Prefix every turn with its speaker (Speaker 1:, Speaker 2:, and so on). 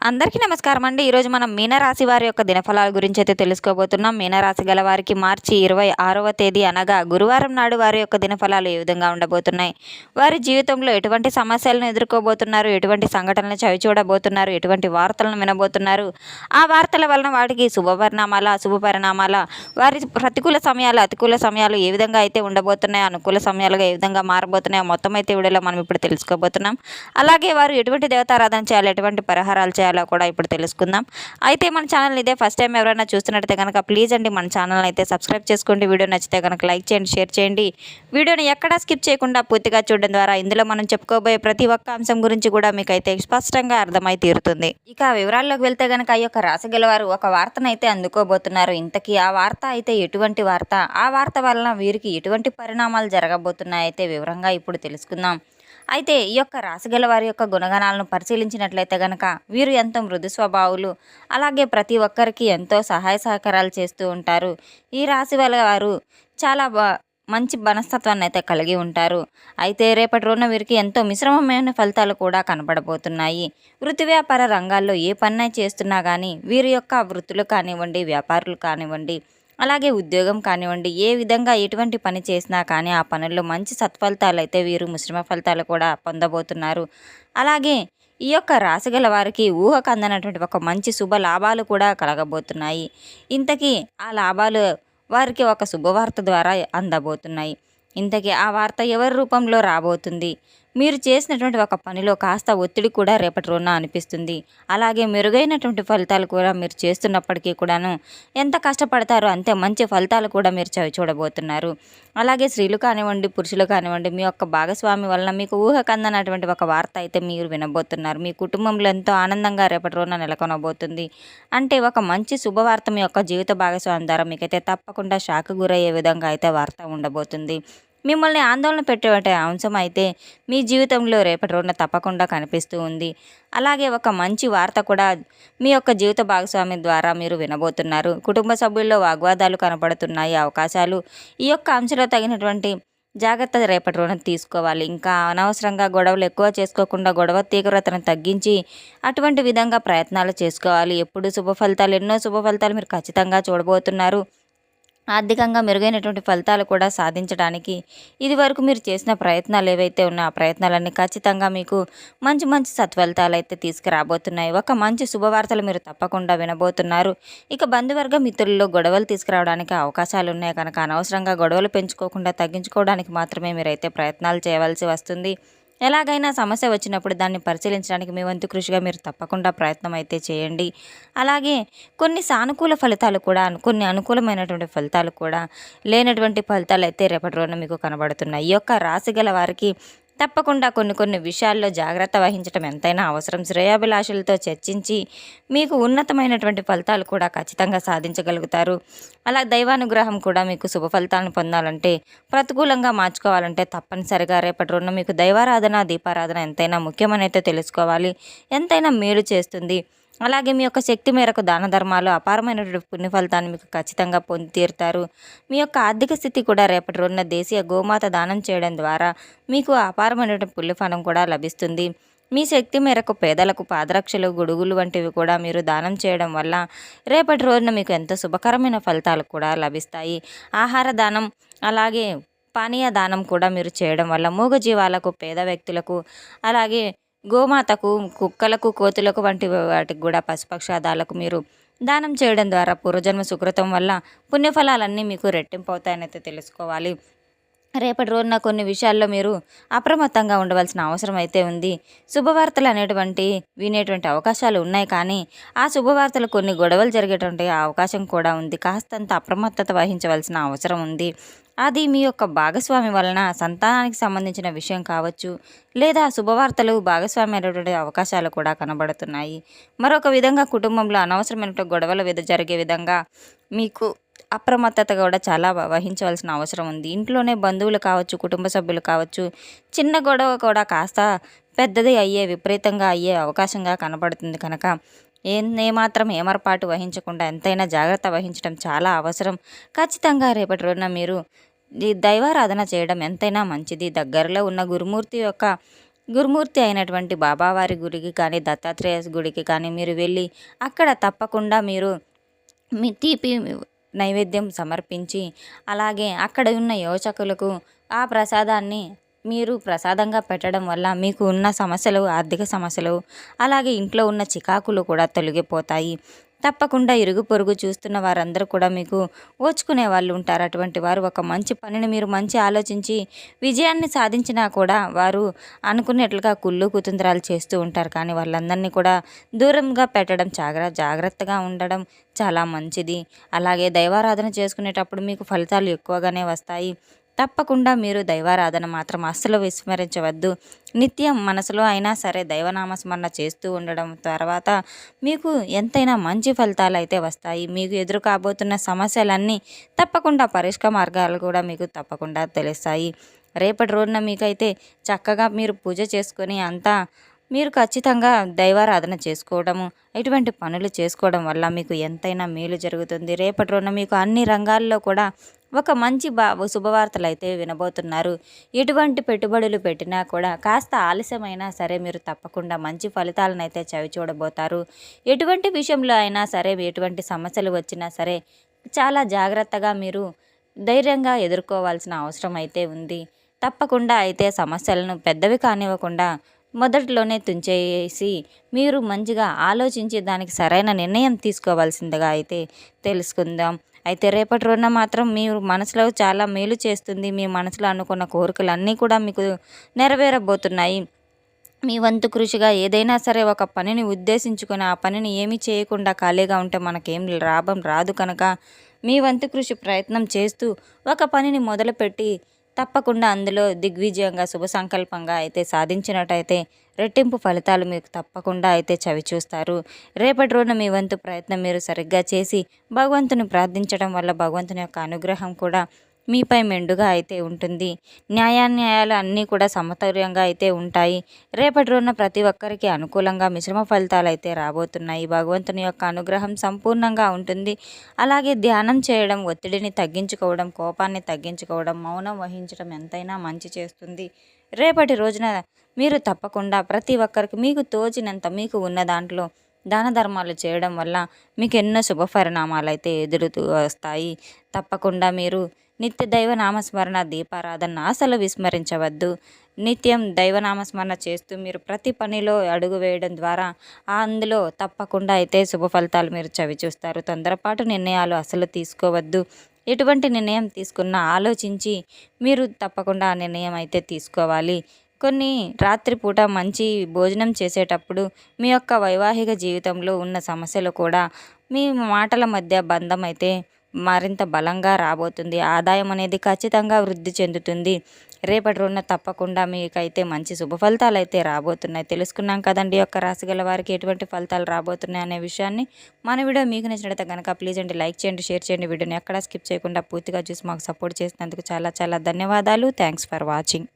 Speaker 1: అందరికీ నమస్కారం అండి. ఈరోజు మనం మీనరాశి వారి యొక్క దినఫలాల గురించి అయితే తెలుసుకోబోతున్నాం. మీనరాశి గల వారికి మార్చి 26వ తేదీ అనగా గురువారం నాడు వారి యొక్క దినఫలాలు ఏ విధంగా ఉండబోతున్నాయి, వారి జీవితంలో ఎటువంటి సమస్యలను ఎదుర్కోబోతున్నారు, ఎటువంటి సంఘటనలు చవిచూడబోతున్నారు, ఎటువంటి వార్తలను వినబోతున్నారు, ఆ వార్తల వలన వాటికి శుభ పరిణామాల అశుభ పరిణామాల, వారి ప్రతికూల సమయాలు అతికూల సమయాలు ఏ విధంగా అయితే ఉండబోతున్నాయి, అనుకూల సమయాలుగా ఏ విధంగా మారబోతున్నాయో మొత్తం అయితే వీడియోలో మనం ఇప్పుడు తెలుసుకోబోతున్నాం. అలాగే వారు ఎటువంటి దేవతారాధన చేయాలి, ఎటువంటి పరిహారాలు చేయాలో కూడా ఇప్పుడు తెలుసుకుందాం. అయితే మన ఛానల్ ఇదే ఫస్ట్ టైం ఎవరైనా చూస్తున్నట్టయితే కనుక ప్లీజ్ అండి మన ఛానల్ అయితే సబ్స్క్రైబ్ చేసుకోండి. వీడియో నచ్చితే కనుక లైక్ చేయండి, షేర్ చేయండి. వీడియోని ఎక్కడా స్కిప్ చేయకుండా పూర్తిగా చూడడం ద్వారా ఇందులో మనం చెప్పుకోబోయే ప్రతి ఒక్క అంశం గురించి కూడా మీకు అయితే స్పష్టంగా అర్థమై తీరుతుంది. ఇక వివరాల్లోకి వెళ్తే కనుక ఈ యొక్క రాశి గలవారు ఒక వార్తనైతే అందుకోబోతున్నారు. ఇంతకీ ఆ వార్త అయితే ఎటువంటి వార్త, ఆ వార్త వలన వీరికి ఎటువంటి పరిణామాలు జరగబోతున్నాయి అయితే వివరంగా ఇప్పుడు తెలుసుకుందాం. అయితే ఈ యొక్క రాశిగల వారి యొక్క గుణగణాలను పరిశీలించినట్లయితే గనక వీరు ఎంతో మృదు స్వభావులు, అలాగే ప్రతి ఒక్కరికి ఎంతో సహాయ సహకారాలు చేస్తూ ఉంటారు. ఈ రాశి వారు చాలా మంచి మనస్తత్వాన్ని అయితే కలిగి ఉంటారు. అయితే రేపటి రోజున వీరికి ఎంతో మిశ్రమమైన ఫలితాలు కూడా కనబడబోతున్నాయి. వృత్తి వ్యాపార రంగాల్లో ఏ పని చేస్తున్నా కానీ వీరి యొక్క వృత్తులు కానివ్వండి, వ్యాపారులు కానివ్వండి, అలాగే ఉద్యోగం కానివ్వండి, ఏ విధంగా ఎటువంటి పని చేసినా కానీ ఆ పనుల్లో మంచి సత్ఫలితాలు అయితే వీరు మిశ్రమ ఫలితాలు కూడా పొందబోతున్నారు. అలాగే ఈ యొక్క రాశిగల వారికి ఊహకు అందనటువంటి ఒక మంచి శుభ లాభాలు కూడా కలగబోతున్నాయి. ఇంతకీ ఆ లాభాలు వారికి ఒక శుభవార్త ద్వారా అందబోతున్నాయి. ఇంతకీ ఆ వార్త ఎవరి రూపంలో రాబోతుంది, మీరు చేసినటువంటి ఒక పనిలో కాస్త ఒత్తిడి కూడా రేపటి రోజున అనిపిస్తుంది. అలాగే మెరుగైనటువంటి ఫలితాలు కూడా మీరు చేస్తున్నప్పటికీ కూడాను ఎంత కష్టపడతారో అంతే మంచి ఫలితాలు కూడా మీరు చూడబోతున్నారు. అలాగే స్త్రీలు కానివ్వండి, పురుషులు కానివ్వండి, మీ యొక్క భాగస్వామి వలన మీకు ఊహకు అందనటువంటి ఒక వార్త అయితే మీరు వినబోతున్నారు. మీ కుటుంబంలో ఎంతో ఆనందంగా రేపటి రోజున నెలకొనబోతుంది. అంటే ఒక మంచి శుభవార్త మీ యొక్క జీవిత భాగస్వామి ద్వారా మీకైతే తప్పకుండా షాక్ గురయ్యే విధంగా అయితే వార్త ఉండబోతుంది. మిమ్మల్ని ఆందోళన పెట్టే అంశం అయితే మీ జీవితంలో రేపటి రోజున తప్పకుండా కనిపిస్తూ ఉంది. అలాగే ఒక మంచి వార్త కూడా మీ యొక్క జీవిత భాగస్వామి ద్వారా మీరు వినబోతున్నారు. కుటుంబ సభ్యుల్లో వాగ్వాదాలు కనపడుతున్నాయి అవకాశాలు. ఈ యొక్క అంశంలో తగినటువంటి జాగ్రత్త రేపటి రోజున తీసుకోవాలి. ఇంకా అనవసరంగా గొడవలు ఎక్కువ చేసుకోకుండా గొడవ తీవ్రతను తగ్గించి అటువంటి విధంగా ప్రయత్నాలు చేసుకోవాలి. ఎప్పుడు ఎన్నో శుభ ఫలితాలు మీరు ఖచ్చితంగా చూడబోతున్నారు. ఆర్థికంగా మెరుగైనటువంటి ఫలితాలు కూడా సాధించడానికి ఇదివరకు మీరు చేసిన ప్రయత్నాలు ఏవైతే ఉన్నాయో ఆ ప్రయత్నాలన్నీ ఖచ్చితంగా మీకు మంచి మంచి సత్ఫలితాలు అయితే తీసుకురాబోతున్నాయి. ఒక మంచి శుభవార్తలు మీరు తప్పకుండా వినబోతున్నారు. ఇక బంధువర్గ మిత్రుల్లో గొడవలు తీసుకురావడానికి అవకాశాలు ఉన్నాయి కనుక అనవసరంగా గొడవలు పెంచుకోకుండా తగ్గించుకోవడానికి మాత్రమే మీరైతే ప్రయత్నాలు చేయవలసి వస్తుంది. ఎలాగైనా సమస్య వచ్చినప్పుడు దాన్ని పరిశీలించడానికి మీ వంతు కృషిగా మీరు తప్పకుండా ప్రయత్నం అయితే చేయండి. అలాగే కొన్ని సానుకూల ఫలితాలు కూడా, కొన్ని అనుకూలమైనటువంటి ఫలితాలు కూడా లేనటువంటి ఫలితాలు అయితే రేపటి రోజున మీకు కనబడుతున్నాయి. ఈ యొక్క రాశి గల వారికి తప్పకుండా కొన్ని విషయాల్లో జాగ్రత్త వహించడం ఎంతైనా అవసరం. శ్రేయాభిలాషులతో చర్చించి మీకు ఉన్నతమైనటువంటి ఫలితాలు కూడా ఖచ్చితంగా సాధించగలుగుతారు. అలా దైవానుగ్రహం కూడా మీకు శుభ ఫలితాలను పొందాలంటే, ప్రతికూలంగా మార్చుకోవాలంటే తప్పనిసరిగా రేపటి రోజున మీకు దైవారాధన, దీపారాధన ఎంతైనా ముఖ్యమని అయితే తెలుసుకోవాలి. ఎంతైనా మేలు చేస్తుంది. అలాగే మీ యొక్క శక్తి మేరకు దాన ధర్మాలు అపారమైనటువంటి పుణ్య ఫలితాన్ని మీకు ఖచ్చితంగా పొంది తీరుతారు. మీ యొక్క ఆర్థిక స్థితి కూడా రేపటి రోజున దేశీయ గోమాత దానం చేయడం ద్వారా మీకు అపారమైనటువంటి పుణ్యఫలం కూడా లభిస్తుంది. మీ శక్తి మేరకు పేదలకు పాదరక్షలు, గొడుగులు వంటివి కూడా మీరు దానం చేయడం వల్ల రేపటి రోజున మీకు ఎంతో శుభకరమైన ఫలితాలు కూడా లభిస్తాయి. ఆహార దానం, అలాగే పానీయ దానం కూడా మీరు చేయడం వల్ల మూగజీవాలకు, పేద వ్యక్తులకు, అలాగే గోమాతకు, కుక్కలకు, కోతులకు వంటి వాటికి కూడా పశుపక్షాదాలకు మీరు దానం చేయడం ద్వారా పూర్వజన్మ సుకృతం వల్ల పుణ్యఫలాలన్నీ మీకు రెట్టింపు అవుతాయని అయితే తెలుసుకోవాలి. రేపటి రోజున కొన్ని విషయాల్లో మీరు అప్రమత్తంగా ఉండవలసిన అవసరం అయితే ఉంది. శుభవార్తలు అనేటువంటి వినేటువంటి అవకాశాలు ఉన్నాయి, కానీ ఆ శుభవార్తలు కొన్ని గొడవలు జరిగేటువంటి అవకాశం కూడా ఉంది. కాస్తంత అప్రమత్తత వహించవలసిన అవసరం ఉంది. అది మీ యొక్క భాగస్వామి వలన సంతానానికి సంబంధించిన విషయం కావచ్చు, లేదా శుభవార్తలు భాగస్వామి అనేటువంటి అవకాశాలు కూడా కనబడుతున్నాయి. మరొక విధంగా కుటుంబంలో అనవసరమైన గొడవలు జరిగే విధంగా మీకు అప్రమత్తత కూడా చాలా వహించవలసిన అవసరం ఉంది. ఇంట్లోనే బంధువులు కావచ్చు, కుటుంబ సభ్యులు కావచ్చు, చిన్న గొడవ కూడా కాస్త పెద్దది విపరీతంగా అయ్యే అవకాశంగా కనబడుతుంది కనుక ఏమాత్రం ఏమరపాటు వహించకుండా ఎంతైనా జాగ్రత్త వహించడం చాలా అవసరం. ఖచ్చితంగా రేపటి రోజున మీరు దైవారాధన చేయడం ఎంతైనా మంచిది. దగ్గరలో ఉన్న గురుమూర్తి యొక్క గురుమూర్తి అయినటువంటి బాబావారి గుడికి కానీ దత్తాత్రేయ గుడికి కానీ మీరు వెళ్ళి అక్కడ తప్పకుండా మీరు మీ తీపి నైవేద్యం సమర్పించి అలాగే అక్కడ ఉన్న యోచకులకు ఆ ప్రసాదాన్ని మీరు ప్రసాదంగా పెట్టడం వల్ల మీకు ఉన్న సమస్యలు ఆర్థిక సమస్యలు అలాగే ఇంట్లో ఉన్న చికాకులు కూడా తొలగిపోతాయి. తప్పకుండా ఇరుగు పొరుగు చూస్తున్న వారందరూ కూడా మీకు ఓచుకునే వాళ్ళు ఉంటారు. అటువంటి వారు ఒక మంచి పనిని మీరు మంచి ఆలోచించి విజయాన్ని సాధించినా కూడా వారు అనుకున్నట్లుగా కుళ్ళు కుతంత్రాలు చేస్తూ ఉంటారు. కానీ వాళ్ళందరినీ కూడా దూరంగా పెట్టడం జాగ్రత్తగా ఉండడం చాలా మంచిది. అలాగే దైవారాధన చేసుకునేటప్పుడు మీకు ఫలితాలు ఎక్కువగానే వస్తాయి. తప్పకుండా మీరు దైవారాధన మాత్రం అస్సలు విస్మరించవద్దు. నిత్యం మనసులో అయినా సరే దైవనామస్మరణ చేస్తూ ఉండడం తర్వాత మీకు ఎంతైనా మంచి ఫలితాలు అయితే వస్తాయి. మీకు ఎదురు కాబోతున్న సమస్యలన్నీ తప్పకుండా పరిష్కార మార్గాలు కూడా మీకు తప్పకుండా తెలుస్తాయి. రేపటి రోజున మీకైతే చక్కగా మీరు పూజ చేసుకొని అంతా మీరు ఖచ్చితంగా దైవారాధన చేసుకోవడము ఇటువంటి పనులు చేసుకోవడం వల్ల మీకు ఎంతైనా మేలు జరుగుతుంది. రేపటి రోజున మీకు అన్ని రంగాల్లో కూడా ఒక మంచి శుభవార్తలు అయితే వినబోతున్నారు. ఎటువంటి పెట్టుబడులు పెట్టినా కూడా కాస్త ఆలస్యమైనా సరే మీరు తప్పకుండా మంచి ఫలితాలను అయితే చవి చూడబోతారు. ఎటువంటి విషయంలో అయినా సరే ఎటువంటి సమస్యలు వచ్చినా సరే చాలా జాగ్రత్తగా మీరు ధైర్యంగా ఎదుర్కోవాల్సిన అవసరం అయితే ఉంది. తప్పకుండా అయితే సమస్యలను పెద్దవి కానివ్వకుండా మొదట్లోనే తుంచేసి మీరు మంచిగా ఆలోచించి దానికి సరైన నిర్ణయం తీసుకోవాల్సిందిగా అయితే తెలుసుకుందాం. అయితే రేపటి రోజున మాత్రం మీ మనసులో చాలా మేలు చేస్తుంది. మీ మనసులో అనుకున్న కోరికలన్నీ కూడా మీకు నెరవేరబోతున్నాయి. మీ వంతు కృషిగా ఏదైనా సరే ఒక పనిని ఉద్దేశించుకొని ఆ పనిని ఏమీ చేయకుండా ఖాళీగా ఉంటే మనకేం లాభం రాదు కనుక మీ వంతు కృషి ప్రయత్నం చేస్తూ ఒక పనిని మొదలుపెట్టి తప్పకుండా అందులో దిగ్విజయంగా శుభ సంకల్పంగా అయితే సాధించినట్టయితే రెట్టింపు ఫలితాలు మీకు తప్పకుండా అయితే చవిచూస్తారు. రేపటి రోజున మీ వంతు ప్రయత్నం మీరు సరిగ్గా చేసి భగవంతుని ప్రార్థించడం వల్ల భగవంతుని యొక్క అనుగ్రహం కూడా మీపై మెండుగా అయితే ఉంటుంది. న్యాయాన్యాయాలు అన్నీ కూడా సమతుల్యంగా అయితే ఉంటాయి. రేపటి రోజున ప్రతి ఒక్కరికి అనుకూలంగా మిశ్రమ ఫలితాలు అయితే రాబోతున్నాయి. భగవంతుని యొక్క అనుగ్రహం సంపూర్ణంగా ఉంటుంది. అలాగే ధ్యానం చేయడం, ఒత్తిడిని తగ్గించుకోవడం, కోపాన్ని తగ్గించుకోవడం, మౌనం వహించడం ఎంతైనా మంచి చేస్తుంది. రేపటి రోజున మీరు తప్పకుండా ప్రతి ఒక్కరికి మీకు తోచినంత మీకు ఉన్న దాంట్లో దాన ధర్మాలు చేయడం వల్ల మీకు ఎన్నో శుభ పరిణామాలు అయితే ఎదురుతూ వస్తాయి. తప్పకుండా మీరు నిత్య దైవ నామస్మరణ దీపారాధన అసలు విస్మరించవద్దు. నిత్యం దైవనామస్మరణ చేస్తూ మీరు ప్రతి పనిలో అడుగు వేయడం ద్వారా అందులో తప్పకుండా అయితే శుభ ఫలితాలు మీరు చవిచూస్తారు. తొందరపాటు నిర్ణయాలు అసలు తీసుకోవద్దు. ఎటువంటి నిర్ణయం తీసుకున్నా ఆలోచించి మీరు తప్పకుండా ఆ నిర్ణయం అయితే తీసుకోవాలి. కొన్ని రాత్రిపూట మంచి భోజనం చేసేటప్పుడు మీ యొక్క వైవాహిక జీవితంలో ఉన్న సమస్యలు కూడా మీ మాటల మధ్య బంధం అయితే మరింత బలంగా రాబోతుంది. ఆదాయం అనేది ఖచ్చితంగా వృద్ధి చెందుతుంది. రేపటి రోజున తప్పకుండా మీకైతే మంచి శుభ ఫలితాలు అయితే రాబోతున్నాయి. తెలుసుకున్నాం కదండి యొక్క రాశి గల వారికి ఎటువంటి ఫలితాలు రాబోతున్నాయి అనే విషయాన్ని. మన వీడియో మీకు నచ్చినట్లయితే కనుక ప్లీజ్ అండి లైక్ చేయండి, షేర్ చేయండి. వీడియోని ఎక్కడా స్కిప్ చేయకుండా పూర్తిగా చూసి మాకు సపోర్ట్ చేసినందుకు చాలా చాలా ధన్యవాదాలు. Thanks for watching.